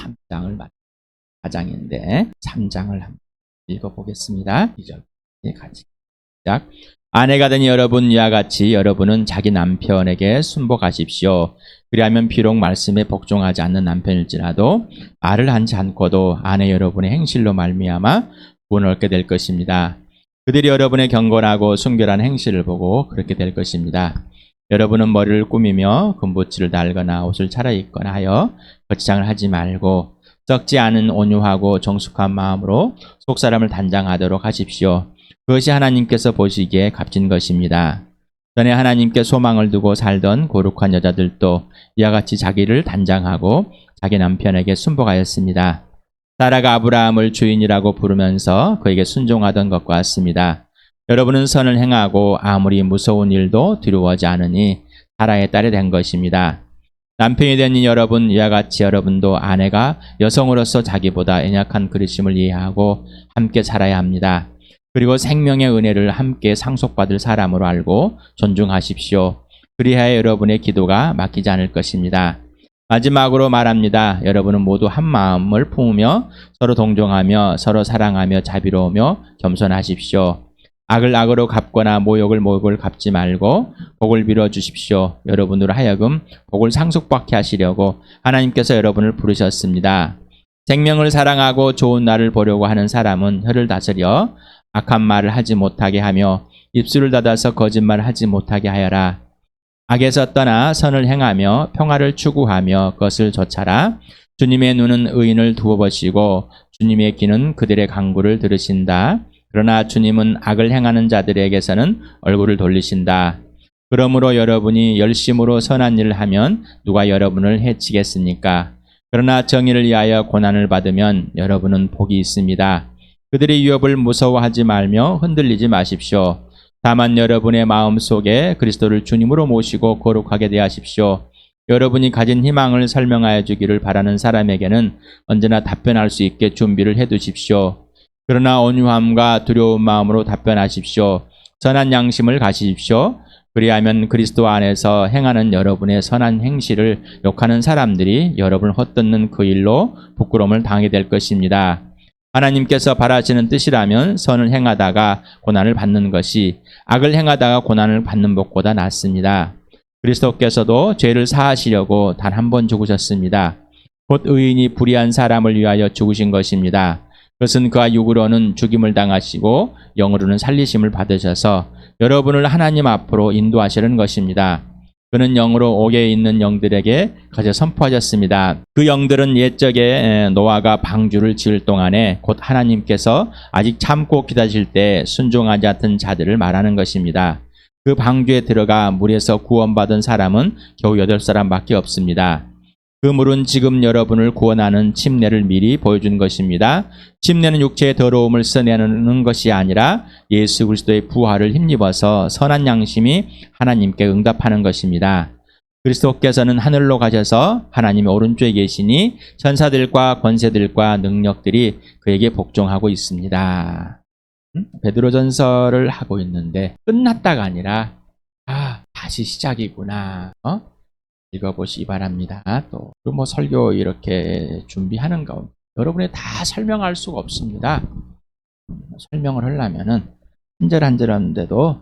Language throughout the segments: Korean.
3장을 4장인데 3장을 한번 읽어보겠습니다. 이제 같이 시작. 아내가 된 여러분 이와 같이 여러분은 자기 남편에게 순복하십시오. 그리하면 비록 말씀에 복종하지 않는 남편일지라도 말을 하지 않고도 아내 여러분의 행실로 말미암아 구원을 얻게 될 것입니다. 그들이 여러분의 경건하고 순결한 행실을 보고 그렇게 될 것입니다. 여러분은 머리를 꾸미며 금붙이를 달거나 옷을 차려입거나 하여 거치장을 하지 말고 썩지 않은 온유하고 정숙한 마음으로 속사람을 단장하도록 하십시오. 그것이 하나님께서 보시기에 값진 것입니다. 전에 하나님께 소망을 두고 살던 거룩한 여자들도 이와 같이 자기를 단장하고 자기 남편에게 순복하였습니다. 사라가 아브라함을 주인이라고 부르면서 그에게 순종하던 것과 같습니다. 여러분은 선을 행하고 아무리 무서운 일도 두려워하지 않으니 사라의 딸이 된 것입니다. 남편이 된 여러분 이와 같이 여러분도 아내가 여성으로서 자기보다 연약한 그리심을 이해하고 함께 살아야 합니다. 그리고 생명의 은혜를 함께 상속받을 사람으로 알고 존중하십시오. 그리하여 여러분의 기도가 막히지 않을 것입니다. 마지막으로 말합니다. 여러분은 모두 한 마음을 품으며 서로 동정하며 서로 사랑하며 자비로우며 겸손하십시오. 악을 악으로 갚거나 모욕을 모욕을 갚지 말고 복을 빌어 주십시오. 여러분으로 하여금 복을 상속받게 하시려고 하나님께서 여러분을 부르셨습니다. 생명을 사랑하고 좋은 날을 보려고 하는 사람은 혀를 다스려 악한 말을 하지 못하게 하며 입술을 닫아서 거짓말을 하지 못하게 하여라. 악에서 떠나 선을 행하며 평화를 추구하며 그것을 좇아라. 주님의 눈은 의인을 두어보시고 주님의 귀는 그들의 간구를 들으신다. 그러나 주님은 악을 행하는 자들에게서는 얼굴을 돌리신다. 그러므로 여러분이 열심으로 선한 일을 하면 누가 여러분을 해치겠습니까? 그러나 정의를 위하여 고난을 받으면 여러분은 복이 있습니다. 그들의 위협을 무서워하지 말며 흔들리지 마십시오. 다만 여러분의 마음속에 그리스도를 주님으로 모시고 거룩하게 대하십시오. 여러분이 가진 희망을 설명하여 주기를 바라는 사람에게는 언제나 답변할 수 있게 준비를 해두십시오. 그러나 온유함과 두려운 마음으로 답변하십시오. 선한 양심을 가지십시오. 그리하면 그리스도 안에서 행하는 여러분의 선한 행실을 욕하는 사람들이 여러분을 헛듣는 그 일로 부끄러움을 당하게 될 것입니다. 하나님께서 바라시는 뜻이라면 선을 행하다가 고난을 받는 것이 악을 행하다가 고난을 받는 것보다 낫습니다. 그리스도께서도 죄를 사하시려고 단 한 번 죽으셨습니다. 곧 의인이 불의한 사람을 위하여 죽으신 것입니다. 그것은 그가 육으로는 죽임을 당하시고 영으로는 살리심을 받으셔서 여러분을 하나님 앞으로 인도하시는 것입니다. 그는 영으로 옥에 있는 영들에게 가져 선포하셨습니다. 그 영들은 옛적에 노아가 방주를 지을 동안에 곧 하나님께서 아직 참고 기다리실 때 순종하지 않던 자들을 말하는 것입니다. 그 방주에 들어가 물에서 구원받은 사람은 겨우 8사람밖에 없습니다. 그 물은 지금 여러분을 구원하는 침례를 미리 보여준 것입니다. 침례는 육체의 더러움을 써내는 것이 아니라 예수 그리스도의 부활을 힘입어서 선한 양심이 하나님께 응답하는 것입니다. 그리스도께서는 하늘로 가셔서 하나님의 오른쪽에 계시니 천사들과 권세들과 능력들이 그에게 복종하고 있습니다. 베드로전서를 하고 있는데 끝났다가 아니라 다시 시작이구나. 읽어보시기 바랍니다. 또 설교 이렇게 준비하는 가운데 여러분이 다 설명할 수가 없습니다. 설명을 하려면은 한 절 한 절 하는데도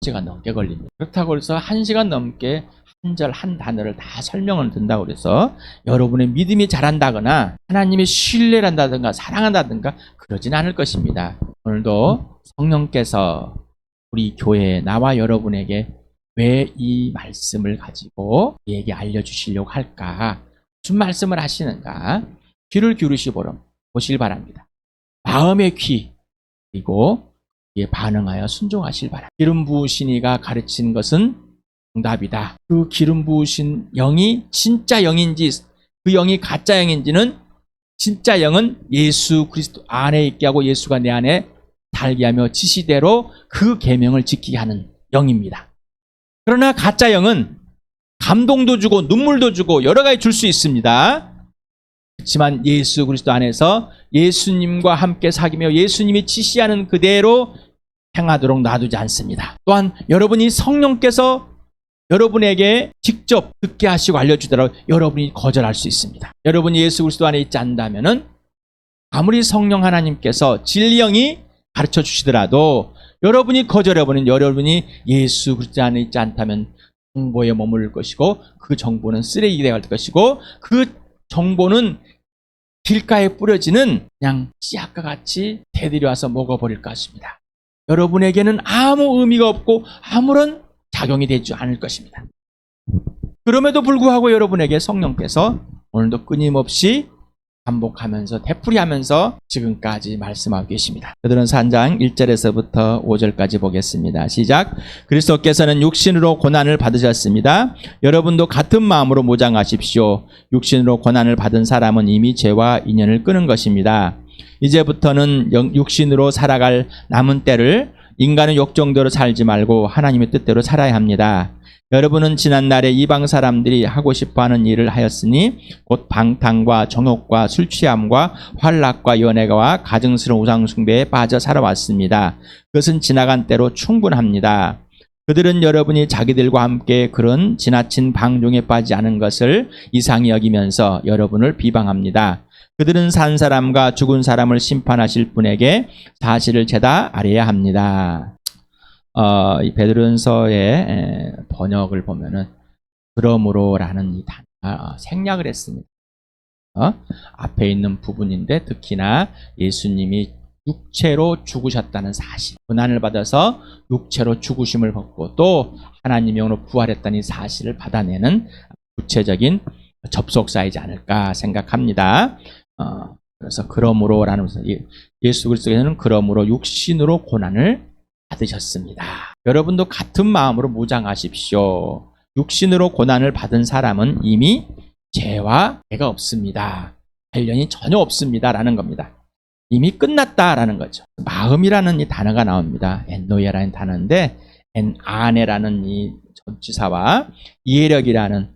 1시간 넘게 걸립니다. 그렇다고 해서 1시간 넘게 한 절 한 단어를 다 설명을 든다고 해서 여러분의 믿음이 자란다거나 하나님의 신뢰를 한다든가 사랑한다든가 그러진 않을 것입니다. 오늘도 성령께서 우리 교회에 나와 여러분에게 왜 이 말씀을 가지고 우리에게 알려주시려고 할까? 무슨 말씀을 하시는가? 귀를 기울이시 보시길 바랍니다. 마음의 귀, 그리고 이에 반응하여 순종하시길 바랍니다. 기름 부으신 이가 가르치는 것은 정답이다. 그 기름 부으신 영이 진짜 영인지 그 영이 가짜 영인지는 진짜 영은 예수 그리스도 안에 있게 하고 예수가 내 안에 살게 하며 지시대로 그 계명을 지키게 하는 영입니다. 그러나 가짜 영은 감동도 주고 눈물도 주고 여러 가지 줄 수 있습니다. 그렇지만 예수 그리스도 안에서 예수님과 함께 사귀며 예수님이 지시하는 그대로 행하도록 놔두지 않습니다. 또한 여러분이 성령께서 여러분에게 직접 듣게 하시고 알려주더라도 여러분이 거절할 수 있습니다. 여러분이 예수 그리스도 안에 있지 않다면은 아무리 성령 하나님께서 진리영이 가르쳐 주시더라도 여러분이 거절해버리면 여러분이 예수 그리스도 안에 있지 않다면 정보에 머무를 것이고 그 정보는 쓰레기가 될 것이고 그 정보는 길가에 뿌려지는 그냥 씨앗과 같이 새들이 와서 먹어버릴 것입니다. 여러분에게는 아무 의미가 없고 아무런 작용이 되지 않을 것입니다. 그럼에도 불구하고 여러분에게 성령께서 오늘도 끊임없이 반복하면서 되풀이하면서 지금까지 말씀하고 계십니다. 베드로전서 3장 1절에서부터 5절까지 보겠습니다. 시작. 그리스도께서는 육신으로 고난을 받으셨습니다. 여러분도 같은 마음으로 무장하십시오. 육신으로 고난을 받은 사람은 이미 죄와 인연을 끊은 것입니다. 이제부터는 육신으로 살아갈 남은 때를 인간의 욕정대로 살지 말고 하나님의 뜻대로 살아야 합니다. 여러분은 지난날에 이방 사람들이 하고 싶어하는 일을 하였으니 곧 방탕과 정욕과 술취함과 환락과 연애와 가증스러운 우상숭배에 빠져 살아왔습니다. 그것은 지나간 때로 충분합니다. 그들은 여러분이 자기들과 함께 그런 지나친 방종에 빠지지 않은 것을 이상히 여기면서 여러분을 비방합니다. 그들은 산 사람과 죽은 사람을 심판하실 분에게 사실을 죄다 알아야 합니다. 이 베드로전서의 번역을 보면은 그러므로라는 이 단어 생략을 했습니다. 앞에 있는 부분인데 특히나 예수님이 육체로 죽으셨다는 사실, 고난을 받아서 육체로 죽으심을 받고 또 하나님의 영으로 부활했다는 이 사실을 받아내는 구체적인 접속사이지 않을까 생각합니다. 그래서 그러므로라는 예수 그리스도께서는 그러므로 육신으로 고난을 받으셨습니다. 여러분도 같은 마음으로 무장하십시오. 육신으로 고난을 받은 사람은 이미 죄와 죄가 없습니다. 관련이 전혀 없습니다라는 겁니다. 이미 끝났다라는 거죠. 마음이라는 이 단어가 나옵니다. 엔노이아라는 단어인데 엔아네라는 이 전치사와 이해력이라는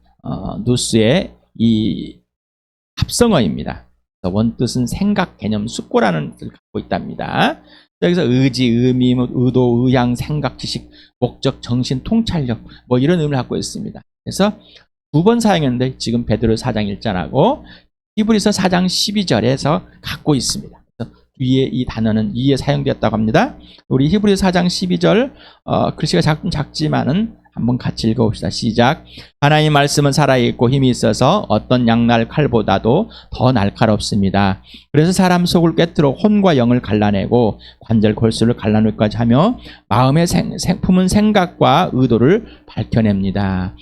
누스의 이 합성어입니다. 원뜻은 생각, 개념, 숙고라는 뜻을 갖고 있답니다. 여기서 의지, 의미, 의도, 의향, 생각, 지식, 목적, 정신, 통찰력 뭐 이런 의미를 갖고 있습니다. 그래서 두 번 사용했는데 지금 베드로 4장 1절하고 히브리서 4장 12절에서 갖고 있습니다. 그래서 위에 이 단어는 위에 사용되었다고 합니다. 우리 히브리서 4장 12절 글씨가 작지만은 한번 같이 읽어봅시다. 시작. 하나님 말씀은 살아있고 힘이 있어서 어떤 양날 칼보다도 더 날카롭습니다. 그래서 사람 속을 꿰뚫어 혼과 영을 갈라내고 관절 골수를 갈라내기까지 하며 마음에 품은 생각과 의도를 밝혀냅니다.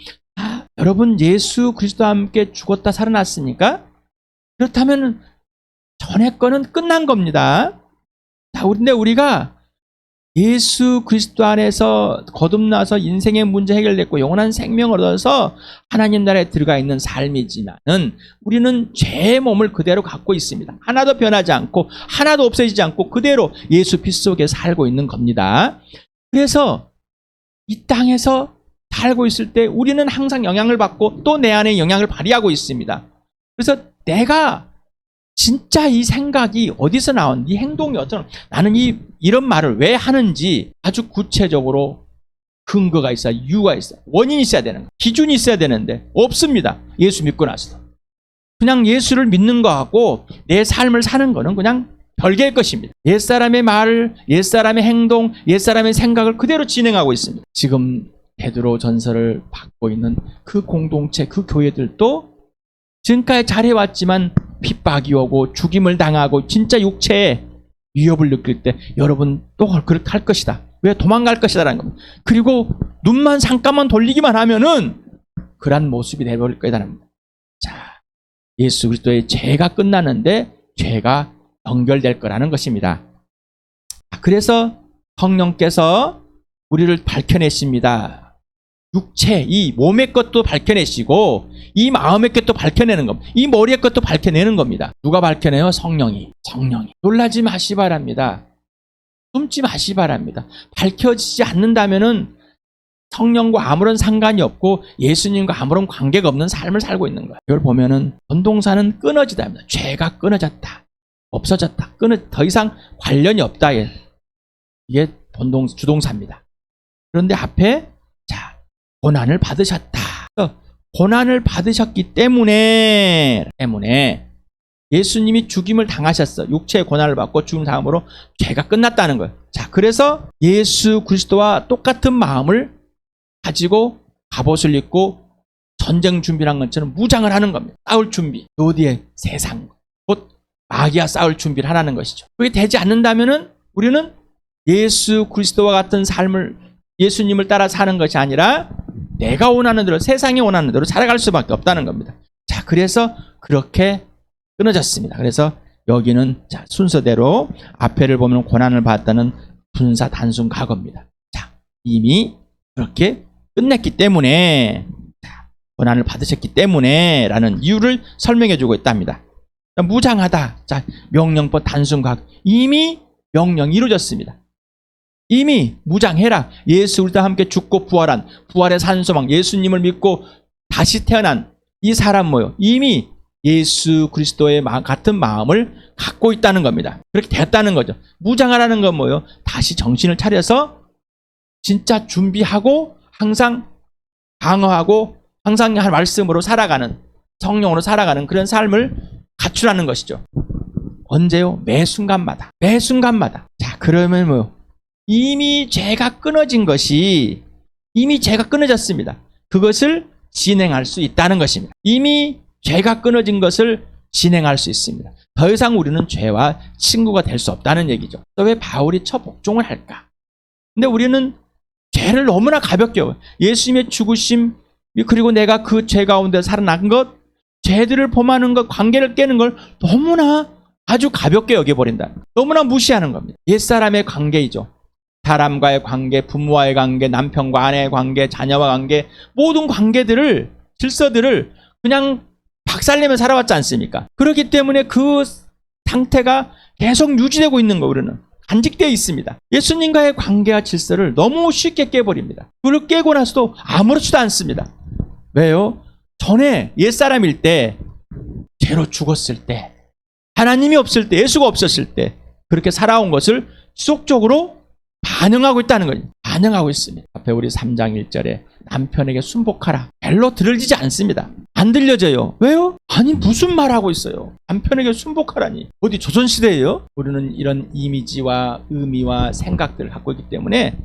여러분 예수 그리스도와 함께 죽었다 살아났으니까 그렇다면 전에 거는 끝난 겁니다. 그런데 우리가 예수 그리스도 안에서 거듭나서 인생의 문제 해결됐고 영원한 생명을 얻어서 하나님 나라에 들어가 있는 삶이지만은 우리는 죄의 몸을 그대로 갖고 있습니다. 하나도 변하지 않고 하나도 없어지지 않고 그대로 예수 피 속에 살고 있는 겁니다. 그래서 이 땅에서 살고 있을 때 우리는 항상 영향을 받고 또 내 안에 영향을 발휘하고 있습니다. 그래서 내가 진짜 이 생각이 어디서 나온, 이 행동이 어떤, 나는 이런 말을 왜 하는지 아주 구체적으로 근거가 있어야, 이유가 있어야, 원인이 있어야 되는 거예요. 기준이 있어야 되는데 없습니다. 예수 믿고 나서. 그냥 예수를 믿는 거하고 내 삶을 사는 거는 그냥 별개의 것입니다. 옛사람의 말, 옛사람의 행동, 옛사람의 생각을 그대로 진행하고 있습니다. 지금 베드로 전서를 받고 있는 그 공동체, 그 교회들도 지금까지 잘해왔지만 핍박이 오고 죽임을 당하고 진짜 육체에 위협을 느낄 때 여러분 또 그렇게 할 것이다. 왜 도망갈 것이다라는 겁니다. 그리고 눈만 잠깐만 돌리기만 하면은 그런 모습이 되어버릴 거다라는 겁니다. 자, 예수 그리스도의 죄가 끝나는데 죄가 연결될 거라는 것입니다. 그래서 성령께서 우리를 밝혀내십니다. 육체, 이 몸의 것도 밝혀내시고 이 마음의 것도 밝혀내는 겁니다. 이 머리의 것도 밝혀내는 겁니다. 누가 밝혀내요? 성령이. 놀라지 마시 바랍니다. 숨지 마시 바랍니다. 밝혀지지 않는다면은 성령과 아무런 상관이 없고 예수님과 아무런 관계가 없는 삶을 살고 있는 거예요. 이걸 보면은 전동사는 끊어지다입니다. 죄가 끊어졌다. 없어졌다. 더 이상 관련이 없다. 이게 주동사입니다. 그런데 앞에 고난을 받으셨다. 고난을 받으셨기 때문에 예수님이 죽임을 당하셨어. 육체의 고난을 받고 죽임 당함으로 죄가 끝났다는 거예요. 자, 그래서 예수 그리스도와 똑같은 마음을 가지고 갑옷을 입고 전쟁 준비를 한 것처럼 무장을 하는 겁니다. 싸울 준비. 어디에? 세상. 곧 마귀와 싸울 준비를 하라는 것이죠. 그게 되지 않는다면은 우리는 예수 그리스도와 같은 삶을, 예수님을 따라 사는 것이 아니라 내가 원하는 대로, 세상이 원하는 대로 살아갈 수밖에 없다는 겁니다. 자, 그래서 그렇게 끊어졌습니다. 그래서 여기는 자, 순서대로 앞에를 보면 고난을 받았다는 분사 단순 과거입니다. 자, 이미 그렇게 끝냈기 때문에, 자, 고난을 받으셨기 때문에 라는 이유를 설명해 주고 있답니다. 무장하다. 자, 명령법 단순 과거. 이미 명령이 이루어졌습니다. 이미 무장해라. 예수 그리스도와 함께 죽고 부활한, 부활의 산소망, 예수님을 믿고 다시 태어난 이 사람 뭐요? 이미 예수 그리스도의 같은 마음을 갖고 있다는 겁니다. 그렇게 됐다는 거죠. 무장하라는 건 뭐요? 다시 정신을 차려서 진짜 준비하고 항상 방어하고 항상 할 말씀으로 살아가는, 성령으로 살아가는 그런 삶을 갖추라는 것이죠. 언제요? 매 순간마다. 매 순간마다. 자, 그러면 뭐요? 이미 죄가 끊어진 것이, 이미 죄가 끊어졌습니다. 그것을 진행할 수 있다는 것입니다. 이미 죄가 끊어진 것을 진행할 수 있습니다. 더 이상 우리는 죄와 친구가 될 수 없다는 얘기죠. 또 왜 바울이 처복종을 할까? 근데 우리는 죄를 너무나 가볍게 여겨요. 예수님의 죽으심, 그리고 내가 그 죄 가운데 살아난 것, 죄들을 범하는 것, 관계를 깨는 걸 너무나 아주 가볍게 여겨버린다. 너무나 무시하는 겁니다. 옛사람의 관계이죠. 사람과의 관계, 부모와의 관계, 남편과 아내의 관계, 자녀와 관계, 모든 관계들을, 질서들을 그냥 박살내며 살아왔지 않습니까? 그렇기 때문에 그 상태가 계속 유지되고 있는 거, 우리는 간직되어 있습니다. 예수님과의 관계와 질서를 너무 쉽게 깨버립니다. 그걸 깨고 나서도 아무렇지도 않습니다. 왜요? 전에 옛사람일 때, 죄로 죽었을 때, 하나님이 없을 때, 예수가 없었을 때 그렇게 살아온 것을 지속적으로 반영하고 있다는 거예요. 반영하고 있습니다. 앞에 우리 3장 1절에 남편에게 순복하라. 별로 들려지지 않습니다. 안 들려져요. 왜요? 아니, 무슨 말하고 있어요? 남편에게 순복하라니. 어디 조선시대예요? 우리는 이런 이미지와 의미와 생각들을 갖고 있기 때문에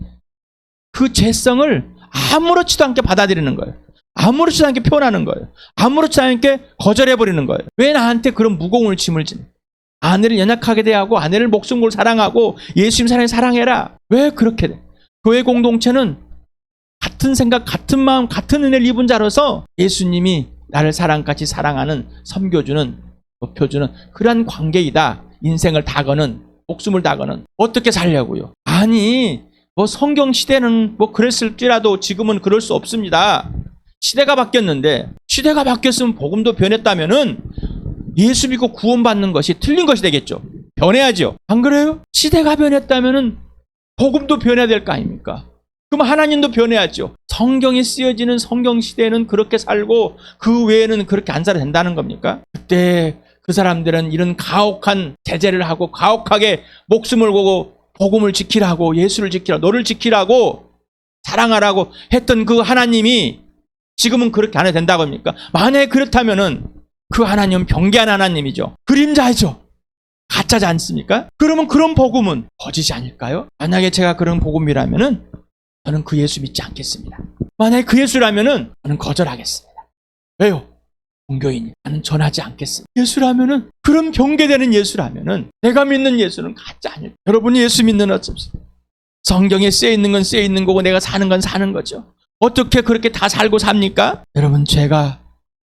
그 죄성을 아무렇지도 않게 받아들이는 거예요. 아무렇지도 않게 표현하는 거예요. 아무렇지도 않게 거절해버리는 거예요. 왜 나한테 그런 무거운 짐을 지내? 아내를 연약하게 대하고 아내를 목숨 걸고 사랑하고 예수님 사랑해라. 왜 그렇게 돼? 교회 공동체는 같은 생각, 같은 마음, 같은 은혜를 입은 자로서 예수님이 나를 사랑같이 사랑하는, 섬겨주는, 높여주는 그러한 관계이다. 인생을 다 거는, 목숨을 다 거는. 어떻게 살려고요? 아니, 뭐 성경 시대는 뭐 그랬을지라도 지금은 그럴 수 없습니다. 시대가 바뀌었는데, 시대가 바뀌었으면 복음도 변했다면은 예수 믿고 구원받는 것이 틀린 것이 되겠죠. 변해야죠. 안 그래요? 시대가 변했다면은 복음도 변해야 될 거 아닙니까? 그럼 하나님도 변해야죠. 성경이 쓰여지는 성경 시대에는 그렇게 살고 그 외에는 그렇게 안 살아도 된다는 겁니까? 그때 그 사람들은 이런 가혹한 제재를 하고 가혹하게 목숨을 걸고 복음을 지키라고, 예수를 지키라고, 너를 지키라고, 사랑하라고 했던 그 하나님이 지금은 그렇게 안 해도 된다고 합니까? 만약에 그렇다면은 그 하나님은 경계한 하나님이죠. 그림자이죠. 가짜지 않습니까? 그러면 그런 복음은 거짓이 아닐까요? 만약에 제가 그런 복음이라면은 저는 그 예수 믿지 않겠습니다. 만약에 그 예수라면은 저는 거절하겠습니다. 왜요? 종교인이 나는 전하지 않겠습니다. 예수라면은, 그럼 경계되는 예수라면은, 내가 믿는 예수는 가짜 아니에요. 여러분이 예수 믿는 어쩌습니까? 성경에 쓰여 있는 건 쓰여 있는 거고 내가 사는 건 사는 거죠. 어떻게 그렇게 다 살고 삽니까? 여러분, 죄가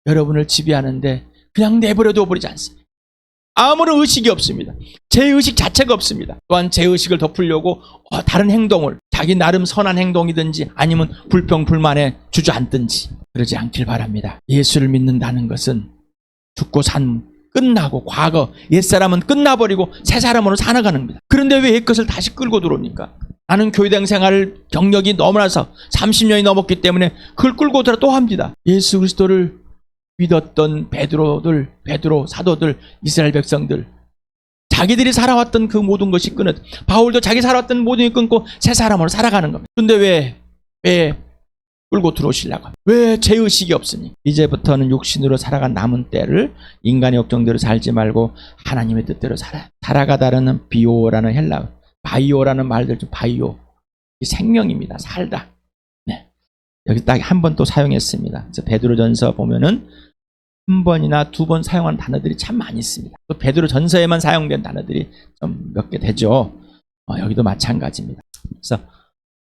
여러분을 지배하는데 그냥 내버려둬 버리지 않습니다. 아무런 의식이 없습니다. 죄의식 자체가 없습니다. 또한 죄의식을 덮으려고 다른 행동을, 자기 나름 선한 행동이든지 아니면 불평 불만에 주저앉든지 그러지 않길 바랍니다. 예수를 믿는다는 것은 죽고 산, 끝나고 과거, 옛사람은 끝나버리고 새 사람으로 살아가는 겁니다. 그런데 왜 옛것을 다시 끌고 들어옵니까? 나는 교회당 생활 경력이 너무나서 30년이 넘었기 때문에 그걸 끌고 들어 또 합니다. 예수 그리스도를 믿었던 베드로, 사도들, 이스라엘 백성들, 자기들이 살아왔던 그 모든 것이 끊어져. 바울도 자기 살아왔던 모든 것이 끊고 새 사람으로 살아가는 겁니다. 근데 왜 끌고 들어오시려고 합니다. 왜? 죄의식이 없으니. 이제부터는 육신으로 살아간 남은 때를 인간의 욕정대로 살지 말고 하나님의 뜻대로 살아가다라는 비오라는 헬라, 바이오라는 말들 중 바이오, 생명입니다. 살다. 네. 여기 딱 한 번 또 사용했습니다. 그래서 베드로전서 보면은 한 번이나 두 번 사용한 단어들이 참 많이 있습니다. 또 베드로전서에만 사용된 단어들이 좀 몇 개 되죠. 여기도 마찬가지입니다. 그래서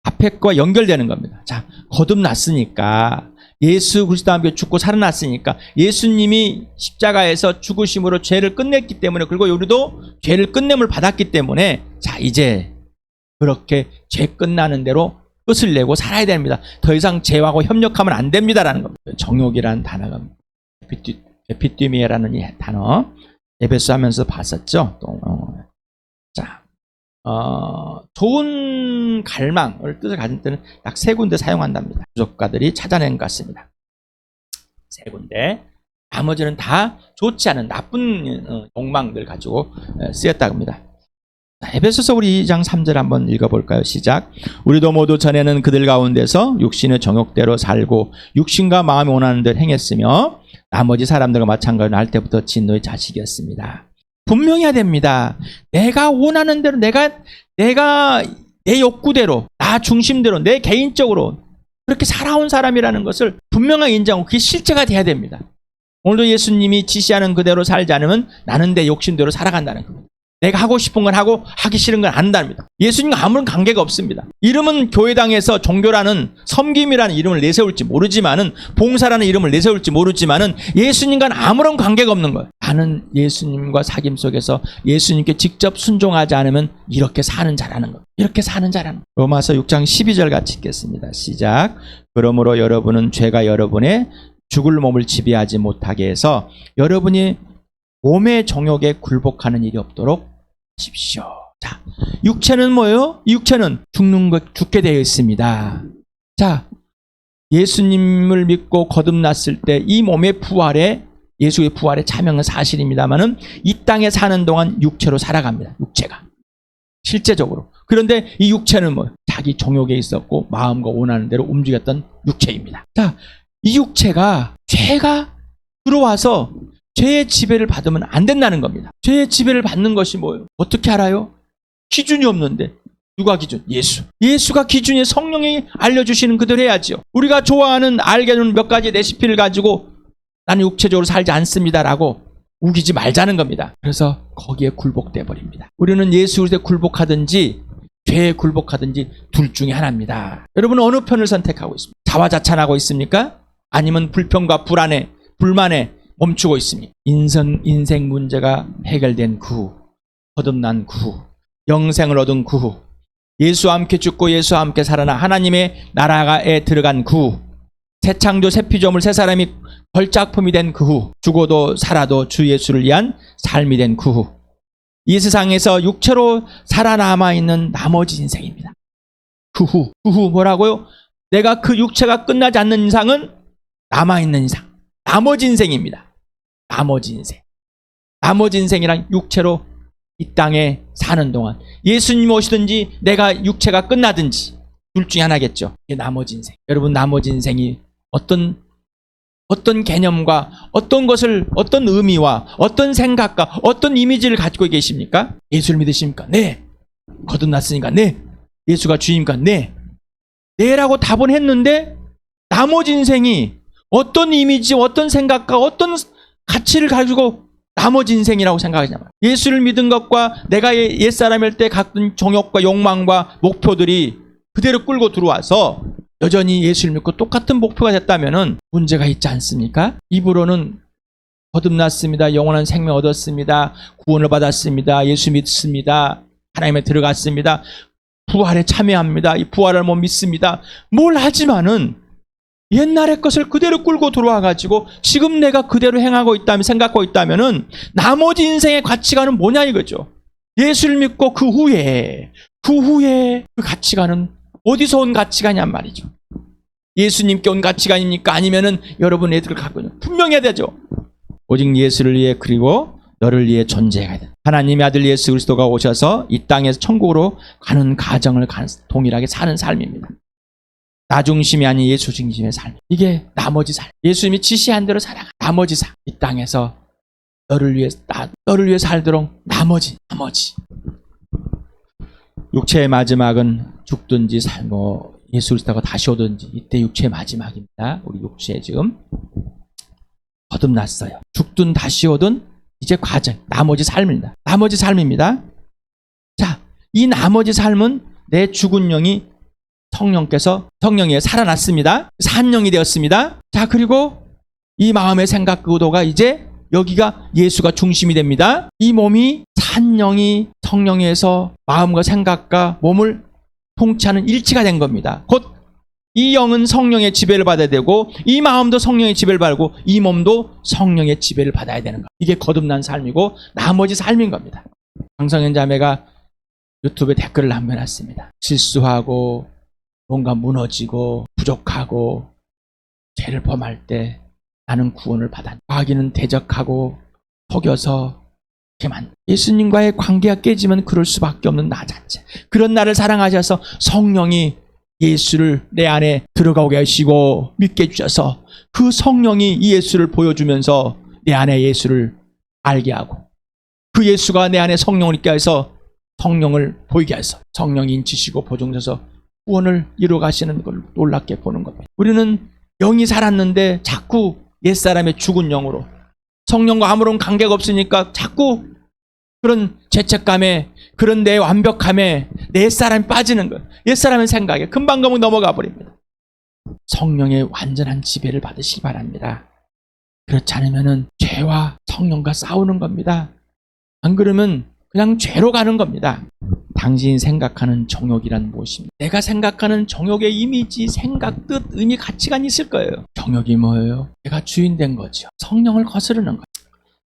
앞에 거와 연결되는 겁니다. 자, 거듭났으니까, 예수 그리스도와 함께 죽고 살아났으니까, 예수님이 십자가에서 죽으심으로 죄를 끝냈기 때문에, 그리고 우리도 죄를 끝냄을 받았기 때문에, 자, 이제 그렇게 죄 끝나는 대로 끝을 내고 살아야 됩니다. 더 이상 죄하고 협력하면 안 됩니다라는 겁니다. 정욕이라는 단어가 에피띠미에라는 이 단어 에베소 하면서 봤었죠. 또 자, 좋은 갈망을 뜻을 가진 때는 약 3군데 사용한답니다. 부족가들이 찾아낸 것 같습니다. 3군데. 나머지는 다 좋지 않은 나쁜 욕망들 가지고 쓰였다고 합니다. 에베소서 우리 2장 3절 한번 읽어볼까요? 시작. 우리도 모두 전에는 그들 가운데서 육신의 정욕대로 살고 육신과 마음이 원하는 대로 행했으며 나머지 사람들과 마찬가지로 날 때부터 진노의 자식이었습니다. 분명해야 됩니다. 내가 원하는 대로, 내가 내 욕구대로, 나 중심대로, 내 개인적으로 그렇게 살아온 사람이라는 것을 분명하게 인정하고 그게 실제가 돼야 됩니다. 오늘도 예수님이 지시하는 그대로 살지 않으면 나는 내 욕심대로 살아간다는 겁니다. 내가 하고 싶은 건 하고 하기 싫은 건 안 한답니다. 예수님과 아무런 관계가 없습니다. 이름은 교회당에서 종교라는 섬김이라는 이름을 내세울지 모르지만은, 봉사라는 이름을 내세울지 모르지만은 예수님과는 아무런 관계가 없는 거예요. 나는 예수님과 사귐 속에서 예수님께 직접 순종하지 않으면 이렇게 사는 자라는 거예요. 이렇게 사는 자라는 거예요. 로마서 6장 12절 같이 읽겠습니다. 시작. 그러므로 여러분은 죄가 여러분의 죽을 몸을 지배하지 못하게 해서 여러분이 몸의 정욕에 굴복하는 일이 없도록 하십시오. 자, 육체는 뭐예요? 육체는 죽게 되어 있습니다. 자, 예수님을 믿고 거듭났을 때 이 몸의 부활에, 예수의 부활에 참여한 사실입니다만은 이 땅에 사는 동안 육체로 살아갑니다. 육체가. 실제적으로. 그런데 이 육체는 뭐예요? 자기 정욕에 있었고 마음과 원하는 대로 움직였던 육체입니다. 자, 이 육체가 죄가 들어와서 죄의 지배를 받으면 안 된다는 겁니다. 죄의 지배를 받는 것이 뭐예요? 어떻게 알아요? 기준이 없는데. 누가 기준? 예수. 예수가 기준이, 성령이 알려주시는 그대로 해야죠. 우리가 좋아하는 알게는 몇 가지 레시피를 가지고 나는 육체적으로 살지 않습니다라고 우기지 말자는 겁니다. 그래서 거기에 굴복돼 버립니다. 우리는 예수 그리스도에 굴복하든지 죄에 굴복하든지 둘 중에 하나입니다. 여러분은 어느 편을 선택하고 있습니까? 자화자찬하고 있습니까? 아니면 불평과 불만에 멈추고 있습니다. 인생 문제가 해결된 그 후, 거듭난 그 후, 영생을 얻은 그 후, 예수와 함께 죽고 예수와 함께 살아나 하나님의 나라에 들어간 그 후, 새 창조 새 피조물 새 사람이 걸작품이 된 그 후, 죽어도 살아도 주 예수를 위한 삶이 된 그 후, 이 세상에서 육체로 살아남아 있는 나머지 인생입니다. 그 후 뭐라고요? 내가 그 육체가 끝나지 않는 이상은 남아있는 이상, 나머지 인생입니다. 나머지 인생이란 육체로 이 땅에 사는 동안 예수님 오시든지 내가 육체가 끝나든지 둘 중에 하나겠죠. 이게 나머지 인생. 여러분, 나머지 인생이 어떤 개념과 어떤 것을, 어떤 의미와 어떤 생각과 어떤 이미지를 가지고 계십니까? 예수를 믿으십니까? 네. 거듭났으니까 네. 예수가 주님입니까? 네. 네라고 답은 했는데 나머지 인생이 어떤 이미지, 어떤 생각과 어떤 가치를 가지고 나머지 인생이라고 생각하냐 말이야. 예수를 믿은 것과 내가 옛사람일 때 갖던 정욕과 욕망과 목표들이 그대로 끌고 들어와서 여전히 예수를 믿고 똑같은 목표가 됐다면 문제가 있지 않습니까? 입으로는 거듭났습니다. 영원한 생명 얻었습니다. 구원을 받았습니다. 예수 믿습니다. 하나님에 들어갔습니다. 부활에 참여합니다. 이 부활을 못 믿습니다. 뭘 하지만은 옛날의 것을 그대로 끌고 들어와가지고 지금 내가 그대로 행하고 있다면, 생각하고 있다면은 나머지 인생의 가치관은 뭐냐 이거죠. 예수를 믿고 그 후에 그 가치관은 어디서 온 가치관이냔 말이죠. 예수님께 온 가치관입니까? 아니면은 여러분 애들을 갖고 있는, 분명해야 되죠. 오직 예수를 위해, 그리고 너를 위해 존재해야 돼. 하나님의 아들 예수 그리스도가 오셔서 이 땅에서 천국으로 가는 가정을 동일하게 사는 삶입니다. 나 중심이 아닌 예수 중심의 삶. 이게 나머지 삶. 예수님이 지시한 대로 살아가. 나머지 삶. 이 땅에서 너를 위해 살도록 나머지. 육체의 마지막은 죽든지 살고 예수 그리스도가 다시 오든지 이때 육체의 마지막입니다. 우리 육체에 지금 거듭났어요. 죽든 다시 오든 이제 과정, 나머지 삶입니다. 나머지 삶입니다. 자, 이 나머지 삶은 내 죽은 영이 성령에 살아났습니다. 산 영이 되었습니다. 자, 그리고 이 마음의 생각 그 의도가 이제 여기가 예수가 중심이 됩니다. 이 몸이 산 영이 성령에서 마음과 생각과 몸을 통치하는 일치가 된 겁니다. 곧 이 영은 성령의 지배를 받아야 되고 이 마음도 성령의 지배를 받고 이 몸도 성령의 지배를 받아야 되는 것. 이게 거듭난 삶이고 나머지 삶인 겁니다. 강성현 자매가 유튜브에 댓글을 남겨놨습니다. 실수하고 뭔가 무너지고 부족하고 죄를 범할 때 나는 구원을 받았다. 마귀는 대적하고 속여서 예수님과의 관계가 깨지면 그럴 수밖에 없는 나 자체. 그런 나를 사랑하셔서 성령이 예수를 내 안에 들어가게 하시고 믿게 해주셔서 그 성령이 이 예수를 보여주면서 내 안에 예수를 알게 하고 그 예수가 내 안에 성령을 있게 해서 성령을 보이게 해서 성령이 인치시고 보증져서 구원을 이루어 가시는 걸 놀랍게 보는 겁니다. 우리는 영이 살았는데 자꾸 옛사람의 죽은 영으로 성령과 아무런 관계가 없으니까 자꾸 그런 죄책감에 그런 내 완벽함에 내 옛사람이 빠지는 거예요. 옛사람의 생각에 금방 넘어가 버립니다. 성령의 완전한 지배를 받으시기 바랍니다. 그렇지 않으면 죄와 성령과 싸우는 겁니다. 안 그러면 그냥 죄로 가는 겁니다. 당신이 생각하는 정욕이란 무엇입니까? 내가 생각하는 정욕의 이미지, 생각, 뜻, 의미, 가치관이 있을 거예요. 정욕이 뭐예요? 내가 주인 된 거죠. 성령을 거스르는 거죠.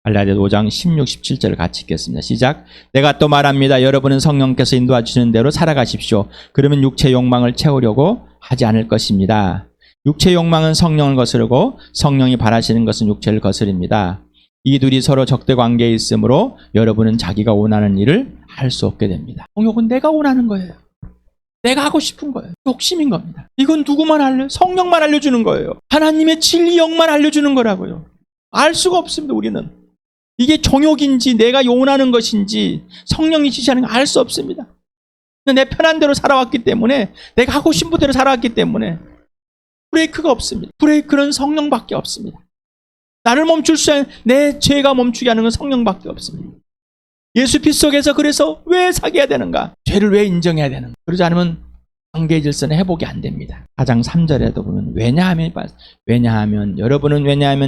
갈라디아 5장 16, 17절을 같이 읽겠습니다. 시작. 내가 또 말합니다. 여러분은 성령께서 인도해 주시는 대로 살아가십시오. 그러면 육체 욕망을 채우려고 하지 않을 것입니다. 육체 욕망은 성령을 거스르고 성령이 바라시는 것은 육체를 거스릅니다. 이 둘이 서로 적대 관계에 있으므로 여러분은 자기가 원하는 일을 할 수 없게 됩니다. 정욕은 내가 원하는 거예요. 내가 하고 싶은 거예요. 욕심인 겁니다. 이건 누구만 성령만 알려주는 거예요. 하나님의 진리 영만 알려주는 거라고요. 알 수가 없습니다. 우리는. 이게 정욕인지 내가 원하는 것인지 성령이 지시하는 거 알 수 없습니다. 내 편한 대로 살아왔기 때문에 내가 하고 싶은 대로 살아왔기 때문에 브레이크가 없습니다. 브레이크는 성령밖에 없습니다. 나를 멈출 수 있는 내 죄가 멈추게 하는 건 성령밖에 없습니다. 예수 피 속에서 그래서 왜 사귀어야 되는가? 죄를 왜 인정해야 되는가? 그러지 않으면 관계 질서는 회복이 안 됩니다. 4장 3절에도 보면 왜냐하면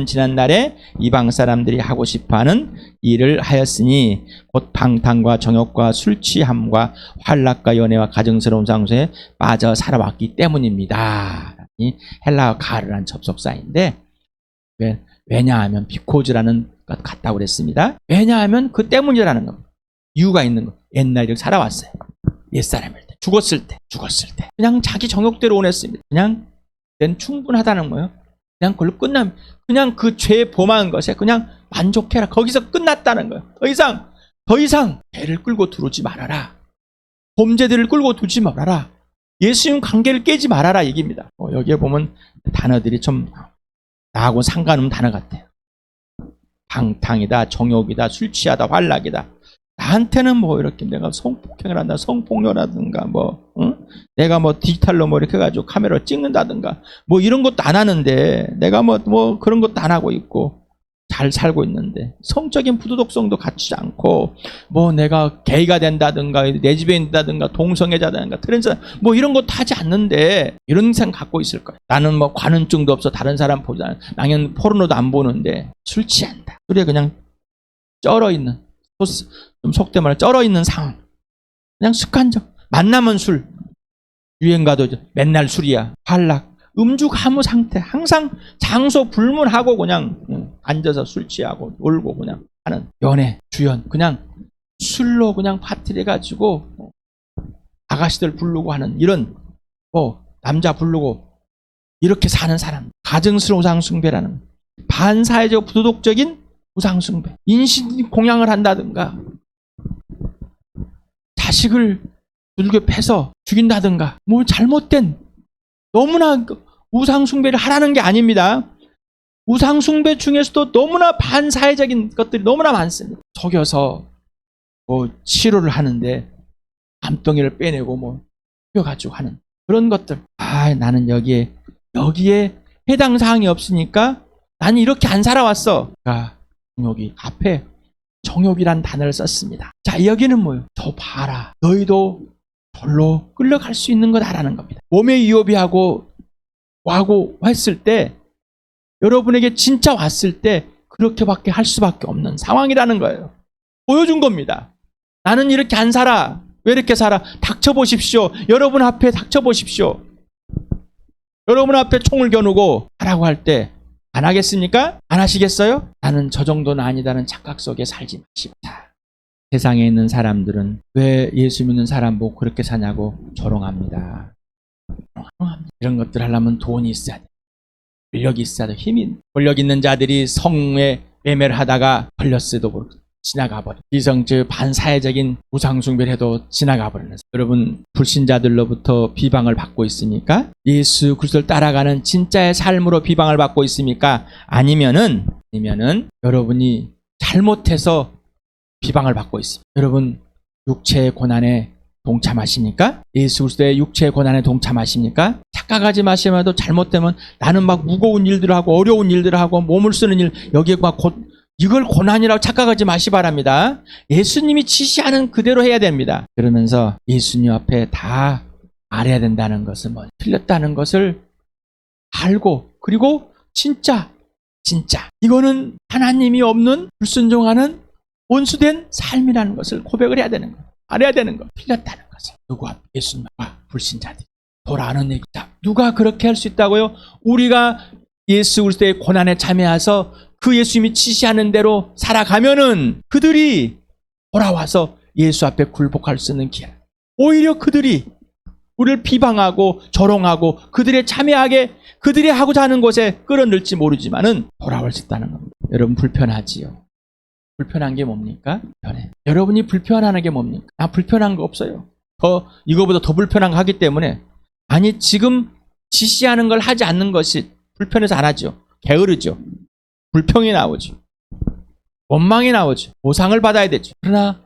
지난날에 이방 사람들이 하고 싶어하는 일을 하였으니 곧 방탕과 정욕과 술 취함과 환락과 연애와 가증스러운 장소에 빠져 살아왔기 때문입니다. 이 헬라어 가르란 접속사인데 왜냐하면 비코즈라는 것 같다고 그랬습니다. 왜냐하면 그 때문이라는 겁니다. 이유가 있는 거. 옛날에 이렇게 살아왔어요. 옛사람일 때. 죽었을 때. 그냥 자기 정욕대로 원했습니다. 그냥 난 충분하다는 거예요. 그냥 그걸로 그냥 그 죄 범한 것에 그냥 만족해라. 거기서 끝났다는 거예요. 더 이상 죄를 끌고 들어오지 말아라. 범죄들을 끌고 두지 말아라. 예수님 관계를 깨지 말아라 얘기입니다. 여기에 보면 단어들이 좀 나하고 상관없는 단어 같아요. 방탕이다, 정욕이다, 술 취하다, 환락이다. 나한테는 이렇게 내가 성폭행을 한다, 성폭력이라든가 내가 디지털로 이렇게 해가지고 카메라로 찍는다든가 이런 것도 안 하는데 내가 그런 것도 안 하고 있고 잘 살고 있는데 성적인 부도덕성도 갖추지 않고 내가 게이가 된다든가 레즈비언이다든가 동성애자다든가 트랜스 이런 것도 하지 않는데 이런 생각 갖고 있을 거예요. 나는 관음증도 없어 다른 사람 보자. 나는 포르노도 안 보는데 술 취한다. 술에 그냥 쩔어있는 좀 속된 말로 쩔어있는 상황. 그냥 습관적. 만나면 술. 유행가도 맨날 술이야. 환락. 음주가무 상태. 항상 장소 불문하고 그냥 앉아서 술 취하고 놀고 그냥 하는 연애, 주연. 그냥 술로 그냥 파티를 해가지고 아가씨들 부르고 하는 이런 남자 부르고 이렇게 사는 사람. 가증스러운 우상숭배라는 반사회적 부도덕적인 우상숭배. 인신공양을 한다든가 자식을 두들겨 패서 죽인다든가 잘못된 너무나 우상숭배를 하라는 게 아닙니다. 우상숭배 중에서도 너무나 반사회적인 것들이 너무나 많습니다. 속여서 치료를 하는데 암덩이를 빼내고 뼈가지고 하는 그런 것들. 나는 여기에 해당 사항이 없으니까 나는 이렇게 안 살아왔어. 정욕이 앞에 정욕이란 단어를 썼습니다. 자, 여기는 뭐예요? 저 봐라. 너희도 절로 끌려갈 수 있는 거다라는 겁니다. 몸에 위협이 하고 했을 때, 여러분에게 진짜 왔을 때 그렇게밖에 할 수밖에 없는 상황이라는 거예요. 보여준 겁니다. 나는 이렇게 안 살아. 왜 이렇게 살아? 닥쳐보십시오. 여러분 앞에 닥쳐보십시오. 여러분 앞에 총을 겨누고 하라고 할 때 안 하겠습니까? 안 하시겠어요? 나는 저 정도는 아니다는 착각 속에 살지 마시고. 세상에 있는 사람들은 왜 예수 믿는 사람 보고 그렇게 사냐고 조롱합니다. 이런 것들 하려면 돈이 있어야 돼. 권력이 있어야 돼. 권력 있는 자들이 성에 매매를 하다가 걸렸어도 지나가 버려. 이성적 반사회적인 우상숭배를 해도 지나가 버리는. 여러분, 불신자들로부터 비방을 받고 있습니까? 예수 그리스도를 따라가는 진짜의 삶으로 비방을 받고 있습니까? 아니면은 여러분이 잘못해서 비방을 받고 있습니다. 여러분, 육체의 고난에 동참하십니까? 예수 그리스도의 육체의 고난에 동참하십니까? 착각하지 마시면도 잘못되면 나는 막 무거운 일들을 하고 어려운 일들을 하고 몸을 쓰는 일, 여기에 막 이걸 고난이라고 착각하지 마시 바랍니다. 예수님이 지시하는 그대로 해야 됩니다. 그러면서 예수님 앞에 다 알아야 된다는 것을 틀렸다는 것을 알고, 그리고 진짜 이거는 하나님이 없는 불순종하는 온수된 삶이라는 것을 고백을 해야 되는 거예요. 알아야 되는 거. 틀렸다는 것을. 누구 앞? 예수님과 불신자들이 돌아오는 얘기다. 누가 그렇게 할 수 있다고요? 우리가 예수 그리스도의 고난에 참여해서 그 예수님이 지시하는 대로 살아가면은 그들이 돌아와서 예수 앞에 굴복할 수 있는 길. 오히려 그들이 우리를 비방하고 조롱하고 그들의 참여하게 그들이 하고자 하는 곳에 끌어넣을지 모르지만은 돌아올 수 있다는 겁니다. 여러분, 불편하지요? 불편한 게 뭡니까? 불편해. 여러분이 불편한 게 뭡니까? 불편한 거 없어요. 이거보다 더 불편한 거 하기 때문에. 아니, 지금 지시하는 걸 하지 않는 것이 불편해서 안 하죠. 게으르죠. 불평이 나오죠. 원망이 나오죠. 보상을 받아야 되죠. 그러나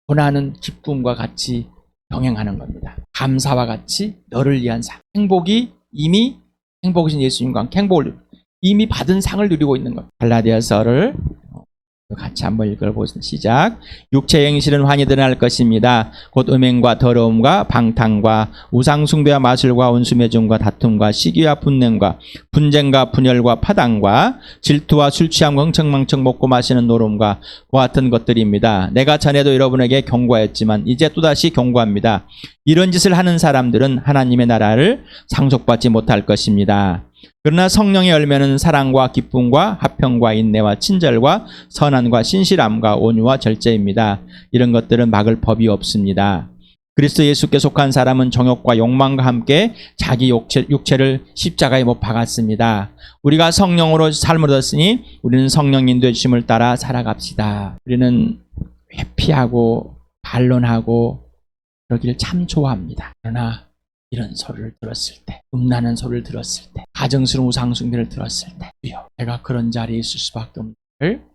고난은 기쁨과 같이 병행하는 겁니다. 감사와 같이 너를 위한 상. 행복이신 예수님과 함께 행복을 이미 받은 상을 누리고 있는 것. 갈라디아서를 같이 한번 읽어보겠습니다. 시작. 육체의 행실은 환히 드러날 것입니다. 곧 음행과 더러움과 방탕과 우상숭배와 마술과 온수매중과 다툼과 시기와 분냄과 분쟁과 분열과 파당과 질투와 술취함과 흥청망청 먹고 마시는 노름과 그와 같은 것들입니다. 내가 전에도 여러분에게 경고하였지만 이제 또다시 경고합니다. 이런 짓을 하는 사람들은 하나님의 나라를 상속받지 못할 것입니다. 그러나 성령의 열매는 사랑과 기쁨과 화평과 인내와 친절과 선함과 신실함과 온유와 절제입니다. 이런 것들은 막을 법이 없습니다. 그리스도 예수께 속한 사람은 정욕과 욕망과 함께 자기 육체를 십자가에 못 박았습니다. 우리가 성령으로 삶을 얻었으니 우리는 성령 인도해 주심을 따라 살아갑시다. 우리는 회피하고 반론하고 그러기를 참 좋아합니다. 그러나 이런 소리를 들었을 때, 음란한 소리를 들었을 때, 가정스러운 우상숭배를 들었을 때, 내가 그런 자리에 있을 수밖에 없는 걸.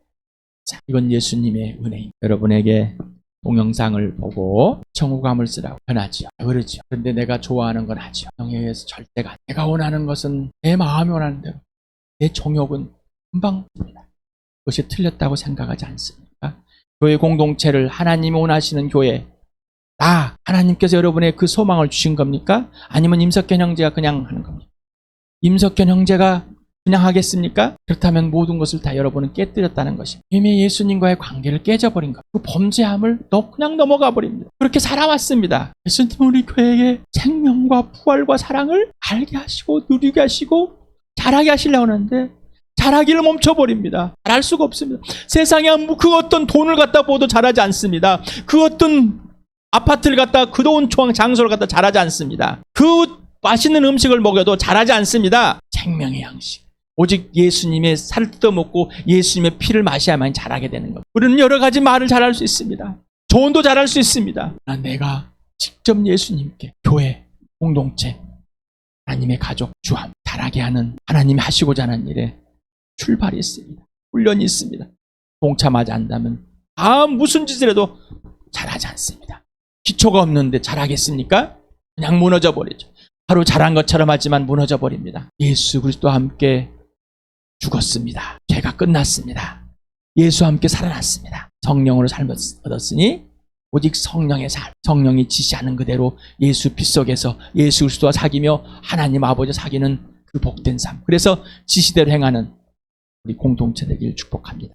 자, 이건 예수님의 은혜입니다. 여러분에게 동영상을 보고 정오감을 쓰라고 변하지요. 그러지요. 그런데 내가 좋아하는 건 하지요. 성령에 의해서 절대가. 내가 원하는 것은 내 마음이 원하는 대로. 내 정욕은 금방 듭니다. 그것이 틀렸다고 생각하지 않습니까? 교회 공동체를 하나님이 원하시는 교회, 하나님께서 여러분의 그 소망을 주신 겁니까? 아니면 임석현 형제가 그냥 하는 겁니까? 임석현 형제가 그냥 하겠습니까? 그렇다면 모든 것을 다 여러분은 깨뜨렸다는 것입니다. 이미 예수님과의 관계를 깨져버린 것. 그 범죄함을 그냥 넘어가 버립니다. 그렇게 살아왔습니다. 예수님은 우리 교회에 생명과 부활과 사랑을 알게 하시고 누리게 하시고 잘하게 하시려고 하는데 잘하기를 멈춰버립니다. 잘할 수가 없습니다. 세상에 그 어떤 돈을 갖다 보도 잘하지 않습니다. 그 어떤 아파트를 갖다 그 좋은 장소를 갖다 잘하지 않습니다. 그 맛있는 음식을 먹여도 잘하지 않습니다. 생명의 양식. 오직 예수님의 살을 뜯어먹고 예수님의 피를 마셔야만 잘하게 되는 것. 우리는 여러 가지 말을 잘할 수 있습니다. 조언도 잘할 수 있습니다. 내가 직접 예수님께 교회, 공동체, 하나님의 가족 주함 잘하게 하는 하나님이 하시고자 하는 일에 출발이 있습니다. 훈련이 있습니다. 동참하지 않는다면 무슨 짓을 해도 잘하지 않습니다. 기초가 없는데 잘하겠습니까? 그냥 무너져 버리죠. 바로 잘한 것처럼 하지만 무너져 버립니다. 예수 그리스도와 함께 죽었습니다. 죄가 끝났습니다. 예수와 함께 살아났습니다. 성령으로 삶을 얻었으니 오직 성령의 삶, 성령이 지시하는 그대로 예수 피 속에서 예수 그리스도와 사귀며 하나님 아버지 사귀는 그 복된 삶. 그래서 지시대로 행하는 우리 공동체 되기를 축복합니다.